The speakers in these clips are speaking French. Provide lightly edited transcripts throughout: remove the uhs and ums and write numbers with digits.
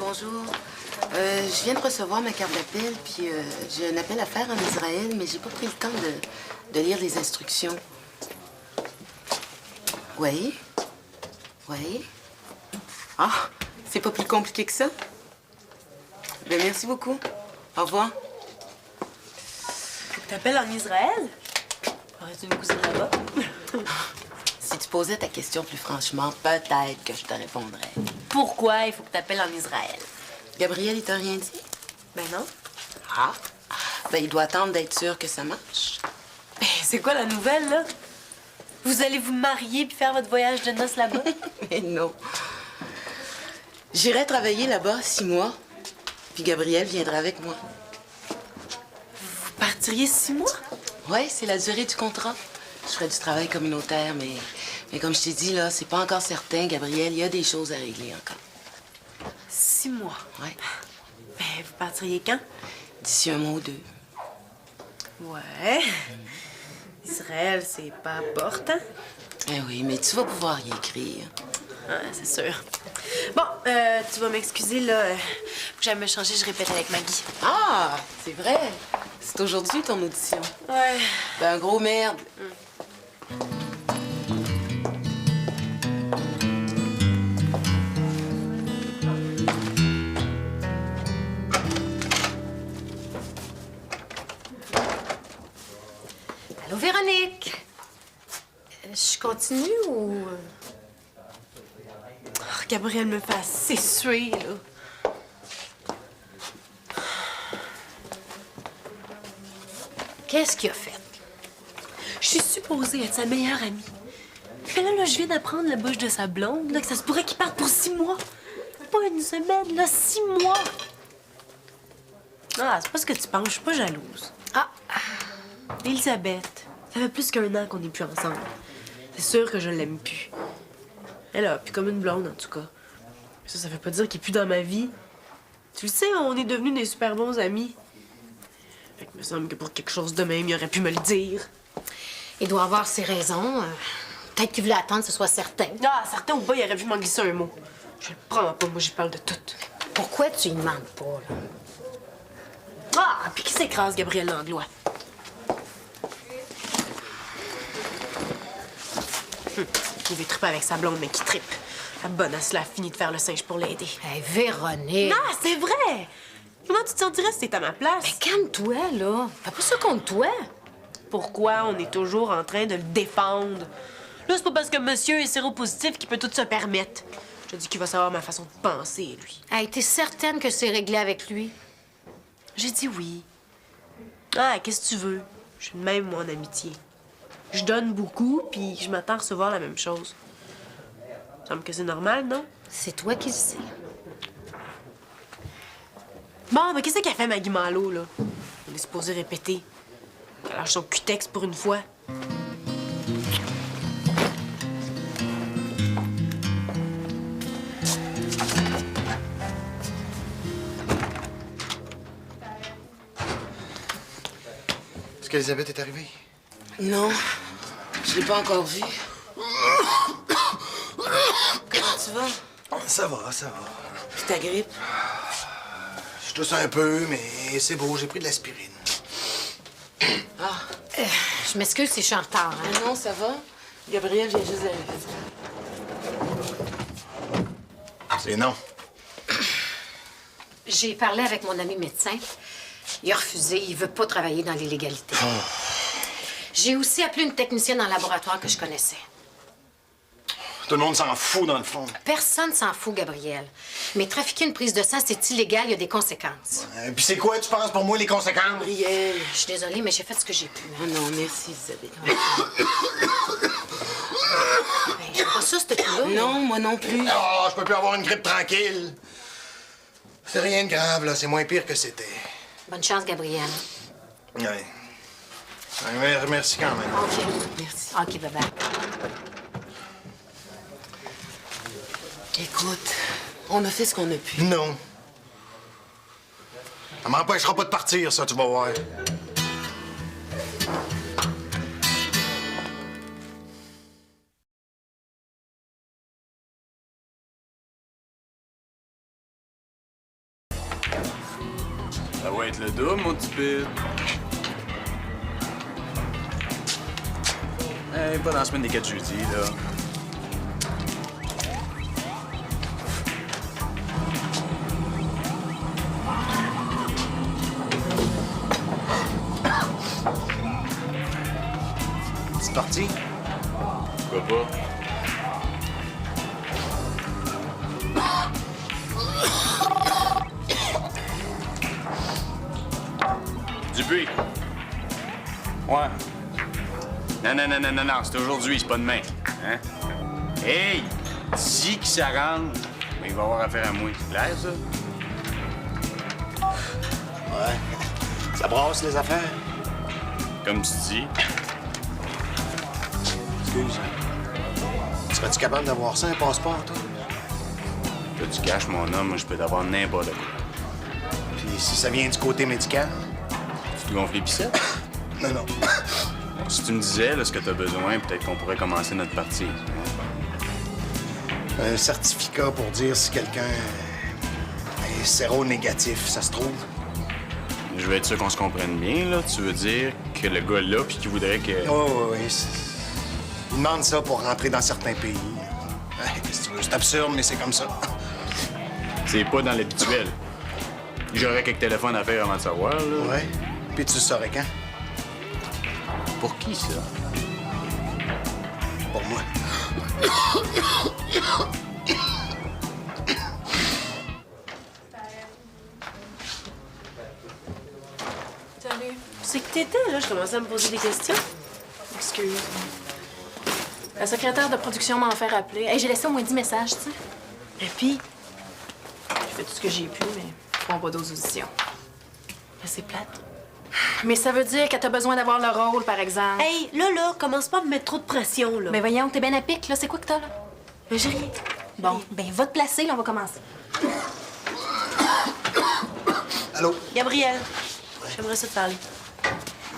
bonjour. Je viens de recevoir ma carte d'appel, puis j'ai un appel à faire en Israël, mais j'ai pas pris le temps de lire les instructions. Oui? Oui? Ah, c'est pas plus compliqué que ça? Ben, merci beaucoup. Au revoir. Faut que t'appelles en Israël? Aurais-tu une cousine là-bas? Si tu posais ta question plus franchement, peut-être que je te répondrais. Pourquoi il faut que t'appelles en Israël? Gabriel, il t'a rien dit? Ben non. Ah? Ben, il doit attendre d'être sûr que ça marche. Ben, c'est quoi la nouvelle, là? Vous allez vous marier puis faire votre voyage de noces là-bas? Mais non. J'irai travailler là-bas 6 mois, puis Gabriel viendra avec moi. Vous partiriez 6 mois? Oui, c'est la durée du contrat. Je ferai du travail communautaire, mais comme je t'ai dit, là, c'est pas encore certain, Gabriel. Il y a des choses à régler encore. 6 mois? Oui. Ben, vous partiriez quand? D'ici un mois ou 2. Ouais. Israël, c'est pas à porte, hein? Eh oui, mais tu vas pouvoir y écrire. Ah, c'est sûr. Bon, tu vas m'excuser, là. Faut que j'aille me changer, je répète avec Maggie. Ah, c'est vrai. C'est aujourd'hui ton audition. Ouais. Ben, un gros merde. Allô, Véronique? Je continue ou... Oh, Gabriel me fait assez suer, là. Qu'est-ce qu'il a fait? Je suis supposée être sa meilleure amie. Mais là, je viens d'apprendre la bouche de sa blonde, là, que ça se pourrait qu'il parte pour 6 mois. Pas une semaine, là, 6 mois. Ah, c'est pas ce que tu penses, je suis pas jalouse. Ah, Elisabeth, ça fait plus qu'1 an qu'on n'est plus ensemble. C'est sûr que je l'aime plus. Elle a plus comme une blonde, en tout cas. Ça veut pas dire qu'il est plus dans ma vie. Tu le sais, on est devenus des super bons amis. Fait que me semble que pour quelque chose de même, il aurait pu me le dire. il doit avoir ses raisons. Peut-être qu'il voulait attendre que ce soit certain. Ah, certain ou pas, il aurait pu m'en glisser un mot. Je le prends pas, moi, j'y parle de tout. Pourquoi tu y demandes pas, là? Ah, puis qui s'écrase, Gabriel Langlois? Il veut triper avec sa blonde, mais qui tripe. La bonasse là a fini de faire le singe pour l'aider. Hey, Véronique! Non, c'est vrai! Comment tu te sentirais si t'étais à ma place? Mais calme-toi, là. Fais pas ça contre toi. Pourquoi on est toujours en train de le défendre? Là, c'est pas parce que monsieur est séropositif qu'il peut tout se permettre. Je te dis qu'il va savoir ma façon de penser, lui. Hey, t'es certaine que c'est réglé avec lui? J'ai dit oui. Ah, qu'est-ce que tu veux? Je suis de même, moi, en amitié. Je donne beaucoup, puis je m'attends à recevoir la même chose. Ça me semble que c'est normal, non? C'est toi qui le sais. Bon, mais qu'est-ce qu'elle fait, Maggie Malo, là? On est supposé répéter. Elle lâche son cutex pour une fois. Est-ce qu'Elisabeth est arrivée? Non, je l'ai pas encore vue. Comment tu vas? Ça va, ça va. Puis ta grippe? Je tousse un peu, mais c'est beau, j'ai pris de l'aspirine. Ah, Je m'excuse si je suis en retard, hein? mais non, ça va. Gabriel vient juste d'arriver. C'est non. J'ai parlé avec mon ami médecin. Il a refusé. Il veut pas travailler dans l'illégalité. J'ai aussi appelé une technicienne en laboratoire que je connaissais. Tout le monde s'en fout, dans le fond. Personne s'en fout, Gabriel. Mais trafiquer une prise de sang, c'est illégal, il y a des conséquences. Puis c'est quoi, tu penses, pour moi, les conséquences? Gabriel. Je suis désolée, mais j'ai fait ce que j'ai pu. Ah non, merci, Elisabeth. Ben, j'aime pas ça, cette coup-là. Non, moi non plus. Oh, je peux plus avoir une grippe tranquille. C'est rien de grave, là. C'est moins pire que c'était. Bonne chance, Gabriel. Ouais. Ouais, merci quand même. OK. Merci. OK, bye-bye. Écoute, on a fait ce qu'on a pu. Non. Ça m'empêchera pas de partir, ça, tu vas voir. Ça va être le double, mon petit pit. Hey, pas dans la semaine des 4 jeudis, là. C'est parti. Pourquoi pas? Dupuis. Ouais. Non, c'est aujourd'hui, c'est pas demain. Hein? Hey! Dis qu'il s'arrange. Mais il va avoir affaire à moi. C'est clair, ça? Ouais. Ça brasse, les affaires. Comme tu dis. Excuse. Serais-tu capable d'avoir ça, un passeport, toi? Là, tu caches, mon homme, moi, je peux t'avoir n'importe quoi. Puis si ça vient du côté médical? Tu te gonfles les biceps? Non. Bon, si tu me disais là, ce que t'as besoin, peut-être qu'on pourrait commencer notre partie. Un certificat pour dire si quelqu'un est séro-négatif, ça se trouve? Je veux être sûr qu'on se comprenne bien, là. Tu veux dire que le gars là, puis qu'il voudrait que... Oui. Ils demandent ça pour rentrer dans certains pays. Qu'est-ce que tu veux? C'est absurde, mais c'est comme ça. C'est pas dans l'habituel. J'aurais quelques téléphones à faire avant de savoir, là. Ouais. Puis tu le saurais quand? Pour qui, ça? Pour moi. Salut. C'est que t'étais, là? Je commençais à me poser des questions. Excuse. La secrétaire de production m'a fait rappeler. Hey, j'ai laissé au moins 10 messages, tu sais. Et puis, J'ai fait tout ce que j'ai pu, mais ils feront pas d'autres auditions. c'est plate. Mais ça veut dire que t'as besoin d'avoir le rôle, par exemple. Hey, là, commence pas à me mettre trop de pression, là. Mais voyons, t'es bien à pic, là. C'est quoi que t'as, là? Mais j'ai rien. Bon, ben va te placer, là, on va commencer. Allô? Gabriel, j'aimerais ça te parler.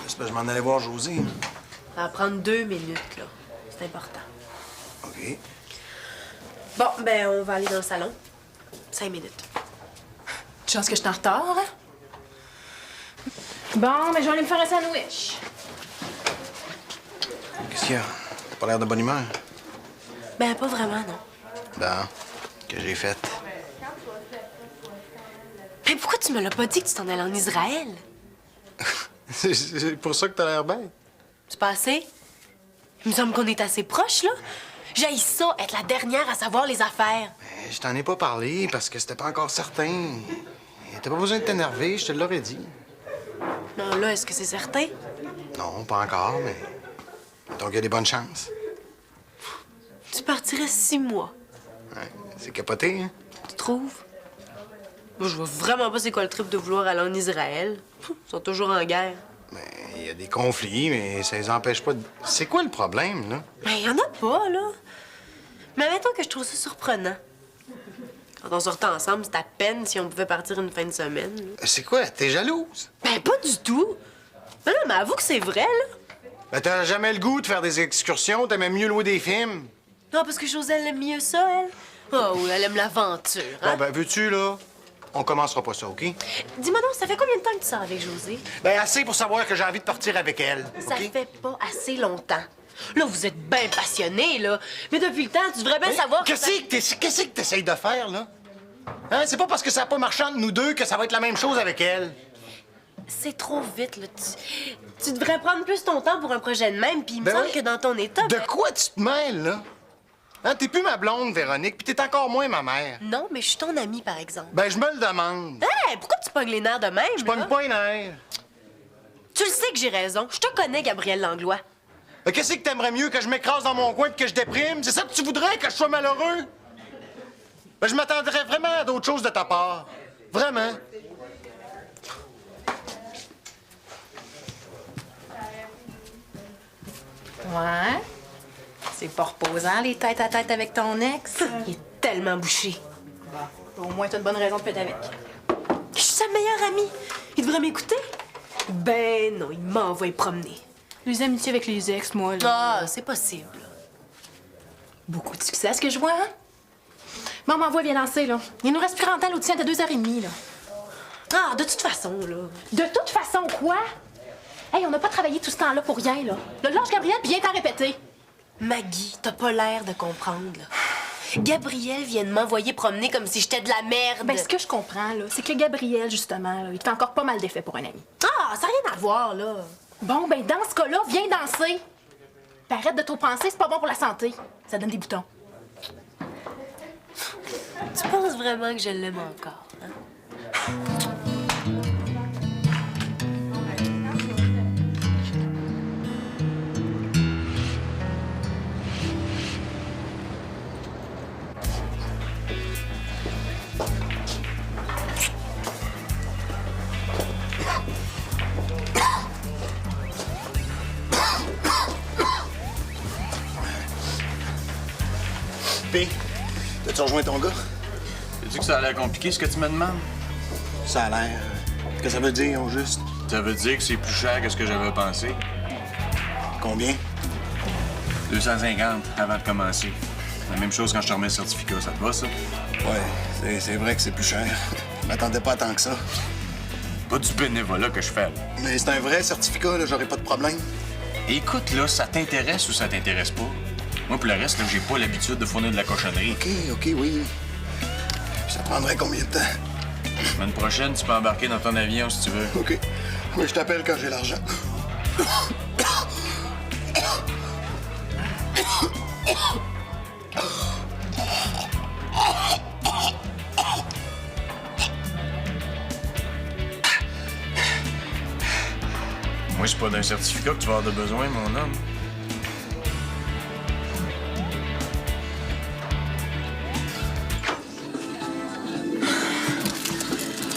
C'est parce que je m'en allais voir Josée. Ça va prendre 2 minutes, là. C'est important. OK. Bon, ben, on va aller dans le salon. 5 minutes. Chance que je suis en retard, hein? Bon, ben je vais aller me faire un sandwich. Qu'est-ce qu'il y a? T'as pas l'air de bonne humeur? Ben, pas vraiment, non. Ben, que j'ai fait? Mais pourquoi tu me l'as pas dit que tu t'en allais en Israël? C'est pour ça que t'as l'air bête. C'est pas assez? Il me semble qu'on est assez proches, là. J'haïs ça, être la dernière à savoir les affaires. Je t'en ai pas parlé parce que c'était pas encore certain. T'as pas besoin de t'énerver, je te l'aurais dit. Non, là, est-ce que c'est certain? Non, pas encore, mais... Donc, il y a des bonnes chances. Tu partirais 6 mois. Ouais, c'est capoté, hein? Tu trouves? Moi, je vois vraiment pas c'est quoi le trip de vouloir aller en Israël. Ils sont toujours en guerre. Mais il y a des conflits, mais ça les empêche pas de... C'est quoi le problème, là? Mais y en a pas, là. Mais admettons que je trouve ça surprenant. Quand on sortait ensemble, c'était à peine si on pouvait partir une fin de semaine. Là. C'est quoi? T'es jalouse? Ben, pas du tout. Mais non, mais avoue que c'est vrai, là. Ben, t'as jamais le goût de faire des excursions, t'aimais mieux louer des films. Non, parce que Josée, elle aime mieux ça, elle. Oh, oui, elle aime l'aventure, hein? Bon, ben, veux-tu, là? On commencera pas ça, OK? Dis-moi donc, ça fait combien de temps que tu sors avec Josée? Ben, assez pour savoir que j'ai envie de partir avec elle, Ça OK? fait pas assez longtemps. Là, vous êtes bien passionnés, là. Mais depuis le temps, tu devrais bien savoir que... Qu'est-ce que t'essayes de faire, là? Hein? C'est pas parce que ça n'a pas marché entre nous deux que ça va être la même chose avec elle. C'est trop vite, là. Tu devrais prendre plus ton temps pour un projet de même, puis il me Ben semble oui. que dans ton état... De ben- quoi tu te mêles, là? Hein? T'es plus ma blonde, Véronique, puis t'es encore moins ma mère. Non, mais je suis ton amie, par exemple. Ben, je me le demande. Hey, pourquoi tu pognes les nerfs de même, Je là? pogne pas les nerfs. Tu le sais que j'ai raison. Je te connais, Gabriel Langlois. Ben, qu'est-ce que t'aimerais mieux, que je m'écrase dans mon coin et que je déprime? C'est ça que tu voudrais, que je sois malheureux? Ben, je m'attendrais vraiment à d'autres choses de ta part. Vraiment. Ouais. C'est pas reposant, les têtes à tête avec ton ex. Il est tellement bouché. Au moins, t'as une bonne raison de peut-être avec. Je suis sa meilleure amie. Il devrait m'écouter. Ben non, il m'envoie promener. Les amitiés avec les ex, moi, là. Ah, c'est possible. Beaucoup de succès, ce que je vois, hein? Bon, m'envoie vient lancer, là. Il nous reste plus rentable au tien de 2h30, là. Ah, de toute façon, là. De toute façon, quoi? Hey, on n'a pas travaillé tout ce temps-là pour rien, là. Le lâche Gabriel, puis viens t'en répéter. Maggie, t'as pas l'air de comprendre, là. Gabriel vient de m'envoyer promener comme si j'étais de la merde. Ben, ce que je comprends, là, c'est que Gabriel, justement, là, il te fait encore pas mal d'effet pour un ami. Ah, ça n'a rien à voir, là. Bon, ben, dans ce cas-là, viens danser. Puis arrête de trop penser, c'est pas bon pour la santé. Ça donne des boutons. Tu penses vraiment que je l'aime encore, hein? P, t'as-tu rejoint ton gars? Sais-tu que ça a l'air compliqué, ce que tu me demandes? Ça a l'air. Qu'est-ce que ça veut dire, au juste? Ça veut dire que c'est plus cher que ce que j'avais pensé. Combien? 250 avant de commencer. La même chose quand je te remets le certificat, ça te va, ça? Ouais, c'est vrai que c'est plus cher. Je m'attendais pas à tant que ça. Pas du bénévolat que je fais, là. Mais c'est un vrai certificat, là, j'aurais pas de problème. Écoute, là, ça t'intéresse ou ça t'intéresse pas? Moi, pour le reste, là, j'ai pas l'habitude de fournir de la cochonnerie. OK, oui. Puis ça prendrait combien de temps? La semaine prochaine, tu peux embarquer dans ton avion si tu veux. OK. Moi, je t'appelle quand j'ai l'argent. Moi, c'est pas d'un certificat que tu vas avoir de besoin, mon homme.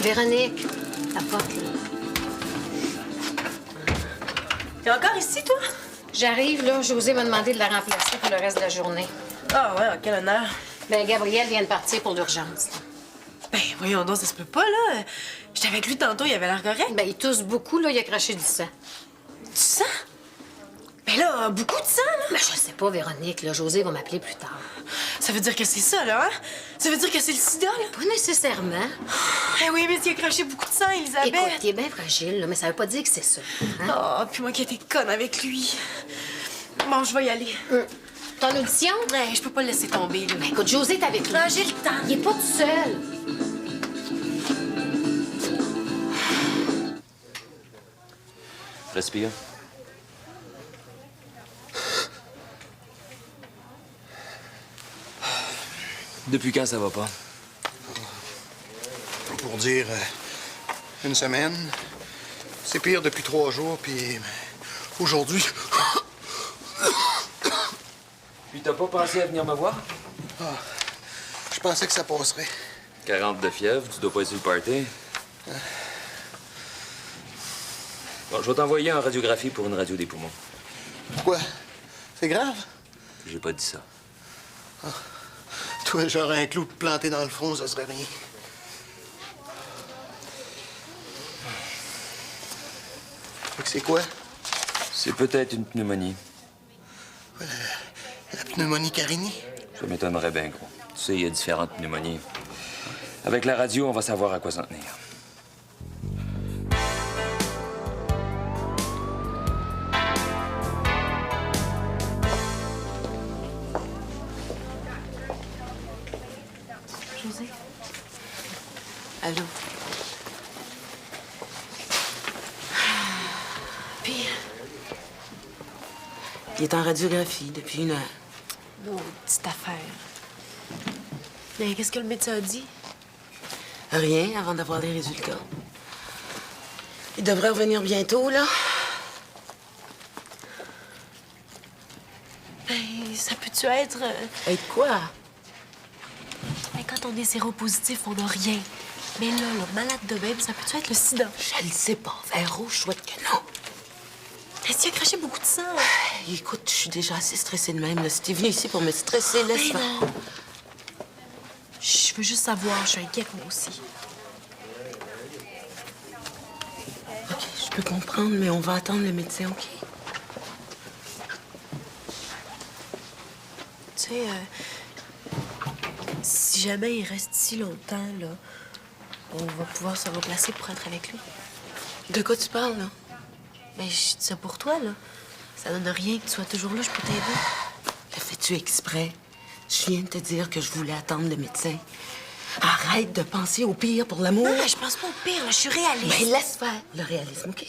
Véronique, la porte, là. T'es encore ici, toi? J'arrive, là. José m'a demandé de la remplacer pour le reste de la journée. Ah ouais, quel honneur. Ben, Gabriel vient de partir pour l'urgence. Ben, voyons donc, ça se peut pas, là. J'étais avec lui tantôt, il avait l'air correct. Ben, il tousse beaucoup, là. Il a craché du sang. Du sang? Ben là, beaucoup de sang, là. Ben, je sais pas, Véronique, là. José va m'appeler plus tard. Ça veut dire que c'est ça, là, hein? Ça veut dire que c'est le sida, là? Pas nécessairement. Eh oui, mais il a craché beaucoup de sang, Elisabeth. Écoute, il est bien fragile, là, mais ça veut pas dire que c'est ça. Hein? Oh, puis moi qui étais conne avec lui. Bon, je vais y aller. Ton audition? Ouais, je peux pas le laisser tomber, là. Ben, écoute, José est avec lui. Ah, j'ai le temps. Il est pas tout seul. Respire. Depuis quand ça va pas? Pour dire une semaine. C'est pire depuis 3 jours, puis aujourd'hui... Puis t'as pas pensé à venir me voir? Je pensais que ça passerait. 40 de fièvre, tu dois pas être sur le party. Bon, je vais t'envoyer en radiographie pour une radio des poumons. Pourquoi? C'est grave? J'ai pas dit ça. Toi, j'aurais un clou planté dans le front, ça serait rien. Fait que c'est quoi? C'est peut-être une pneumonie. La pneumonie carinée? Ça m'étonnerait bien, gros. Tu sais, il y a différentes pneumonies. Avec la radio, on va savoir à quoi s'en tenir. José? Allô? Puis, Il est en radiographie depuis 1 heure. oh, petite affaire. Mais qu'est-ce que le médecin a dit? Rien avant d'avoir les résultats. Il devrait revenir bientôt, là. Ben, ça peut-tu être... Et quoi? Ben, quand on est séropositif, on n'a rien. Mais là, le malade de même, ça peut-tu être le sida? Je le sais pas. Vert rouge, souhaite que non. Est-ce qu'il a craché beaucoup de sang? Écoute, je suis déjà assez stressée de même. Là. Si t'es venu ici pour me stresser, laisse-moi. Ben non. Je veux juste savoir, je suis inquiète, moi aussi. OK, je peux comprendre, mais on va attendre le médecin, OK? Tu sais, si jamais il reste si longtemps, là, on va pouvoir se remplacer pour être avec lui. De quoi tu parles, là? Ben, je dis ça pour toi, là. Ça donne rien que tu sois toujours là, je peux t'aider. Le fais-tu exprès? Je viens de te dire que je voulais attendre le médecin. Arrête de penser au pire pour l'amour. Non, mais je pense pas au pire, là. Je suis réaliste. Ben, laisse faire le réalisme, OK?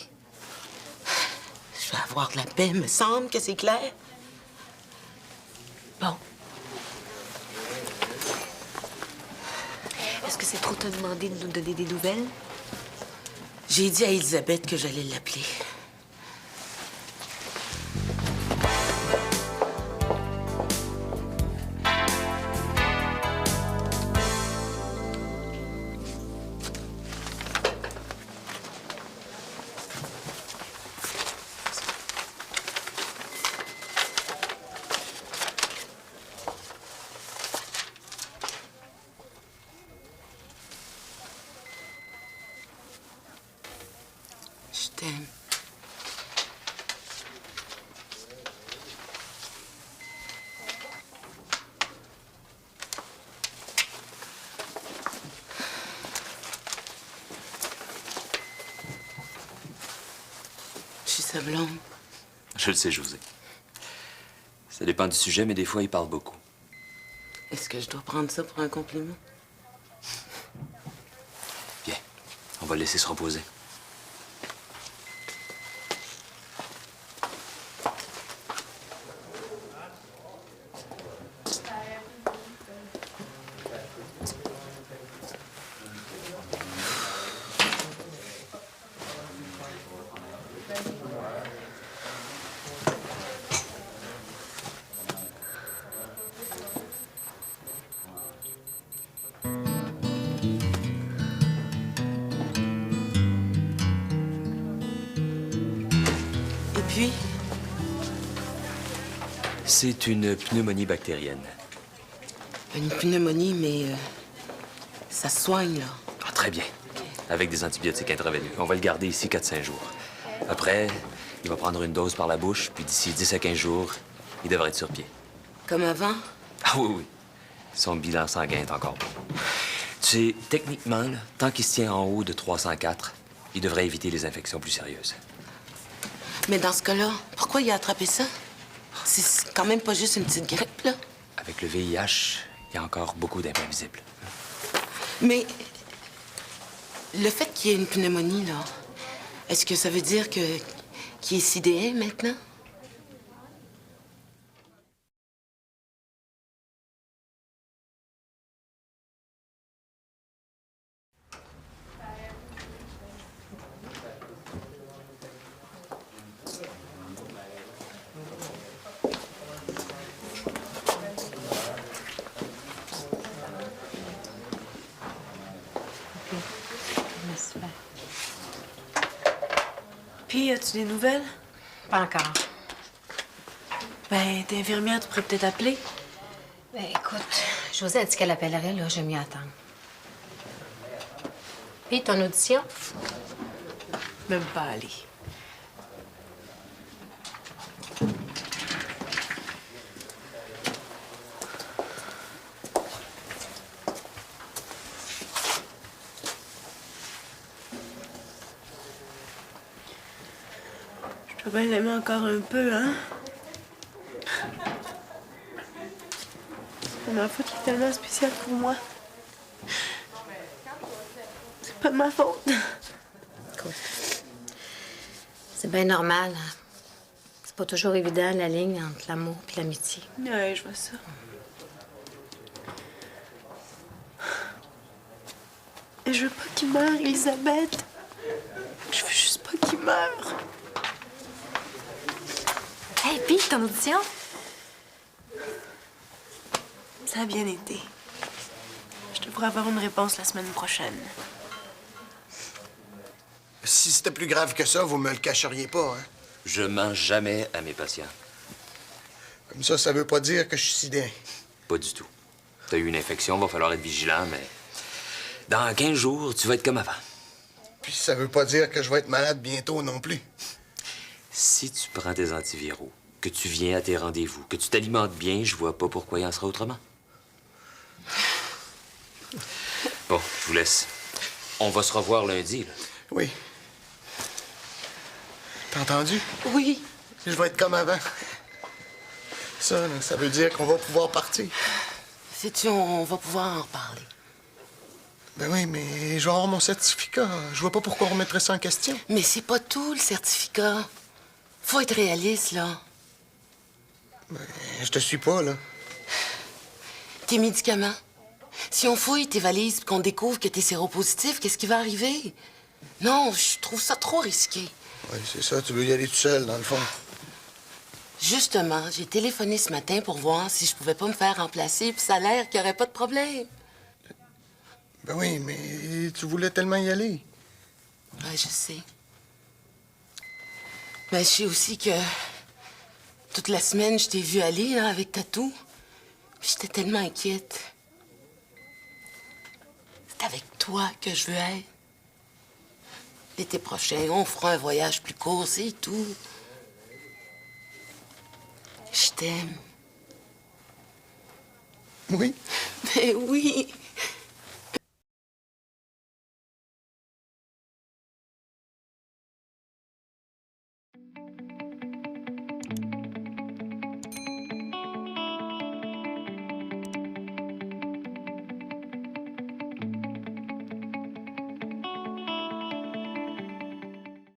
Je vais avoir de la paix, me semble que c'est clair. Bon. Est-ce que c'est trop te demander de nous donner des nouvelles? J'ai dit à Elisabeth que j'allais l'appeler. Je t'aime. Je suis sa blonde. Je le sais, José. Ça dépend du sujet, mais des fois, il parle beaucoup. Est-ce que je dois prendre ça pour un compliment? Viens, on va le laisser se reposer. Et puis? C'est une pneumonie bactérienne. Une pneumonie, mais ça se soigne, là. Ah, très bien. Avec des antibiotiques intraveineux. On va le garder ici 4-5 jours. Après, il va prendre une dose par la bouche, puis d'ici 10 à 15 jours, il devrait être sur pied. Comme avant? Ah oui, oui. Son bilan sanguin est encore bon. Tu sais, techniquement, là, tant qu'il se tient en haut de 304, il devrait éviter les infections plus sérieuses. Mais dans ce cas-là, pourquoi il a attrapé ça? C'est quand même pas juste une petite grippe, là. Avec le VIH, il y a encore beaucoup d'imprévisibles. Mais le fait qu'il y ait une pneumonie, là, est-ce que ça veut dire qu'il est sidéen maintenant? Puis, as-tu des nouvelles? Pas encore. Ben, t'es infirmière, tu pourrais peut-être appeler. Ben, écoute, Josée a dit qu'elle appellerait, là, je vais m'y attendre. Puis, ton audition? Même pas aller. Je dois bien l'aimer encore un peu, hein? C'est ma faute qui est tellement spéciale pour moi. C'est pas de ma faute. Écoute, c'est bien normal. Hein. C'est pas toujours évident, la ligne entre l'amour et l'amitié. Ouais, je vois ça. Et je veux pas qu'il meure, Elisabeth. Je veux juste pas qu'il meure. Hey, puis ton audition? Ça a bien été. Je devrais avoir une réponse la semaine prochaine. Si c'était plus grave que ça, vous me le cacheriez pas, hein? Je mens jamais à mes patients. Comme ça veut pas dire que je suis sidéen. Pas du tout. T'as eu une infection, va falloir être vigilant, mais dans 15 jours, tu vas être comme avant. Puis ça veut pas dire que je vais être malade bientôt non plus. Si tu prends tes antiviraux, que tu viens à tes rendez-vous, que tu t'alimentes bien, je vois pas pourquoi il en sera autrement. Bon, je vous laisse. On va se revoir lundi, là. Oui. T'as entendu? Oui. Je vais être comme avant. Ça, là, ça veut dire qu'on va pouvoir partir. Sais-tu, on va pouvoir en reparler. Ben oui, mais je vais avoir mon certificat. Je vois pas pourquoi on remettrait ça en question. Mais c'est pas tout, le certificat. Faut être réaliste, là. Je te suis pas, là. Tes médicaments. Si on fouille tes valises et qu'on découvre que t'es séropositif, qu'est-ce qui va arriver? Non, je trouve ça trop risqué. Oui, c'est ça. Tu veux y aller tout seul, dans le fond. Justement, j'ai téléphoné ce matin pour voir si je pouvais pas me faire remplacer, puis ça a l'air qu'il n'y aurait pas de problème. Ben oui, mais tu voulais tellement y aller. Ouais, je sais. Mais je sais aussi que toute la semaine, je t'ai vu aller, là, avec Tatou. Puis j'étais tellement inquiète. C'est avec toi que je veux être. L'été prochain, on fera un voyage plus court, c'est tout. Je t'aime. Oui. Ben oui.